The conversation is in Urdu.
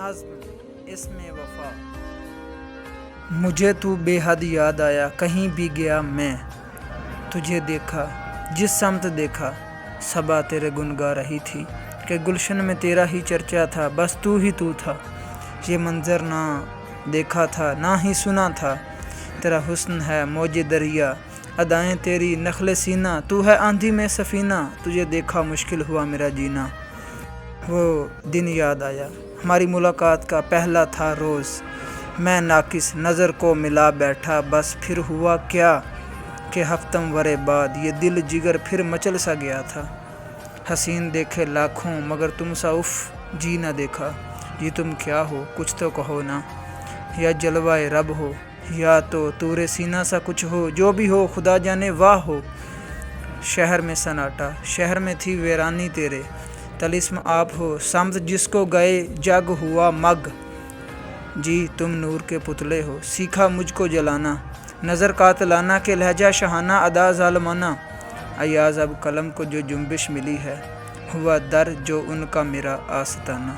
نظم اسم وفا۔ مجھے تو بے حد یاد آیا، کہیں بھی گیا میں تجھے دیکھا، جس سمت دیکھا صبا تیرے گن گا رہی تھی، کہ گلشن میں تیرا ہی چرچا تھا، بس تو ہی تو تھا۔ یہ منظر نہ دیکھا تھا نہ ہی سنا تھا، تیرا حسن ہے موج دریا، ادائیں تیری نخل سینہ، تو ہے آندھی میں سفینہ، تجھے دیکھا مشکل ہوا میرا جینا۔ وہ دن یاد آیا، ہماری ملاقات کا پہلا تھا روز، میں ناقص نظر کو ملا بیٹھا، بس پھر ہوا کیا کہ ہفتم ورے بعد یہ دل جگر پھر مچل سا گیا تھا۔ حسین دیکھے لاکھوں مگر تم سا اف جی نہ دیکھا، یہ تم کیا ہو کچھ تو کہو نا، یا جلوہ رب ہو یا تو طور سینہ سا کچھ ہو، جو بھی ہو خدا جانے واہ ہو۔ شہر میں سناٹا، شہر میں تھی ویرانی تیرے، طلسم آپ ہو سمت جس کو گئے جگ ہوا مگ، جی تم نور کے پتلے ہو سیکھا مجھ کو جلانا، نظر قاتلانہ کے لہجہ شہانہ ادا ظالمانہ، ایاز اب قلم کو جو جنبش ملی ہے، ہوا در جو ان کا میرا آستانہ۔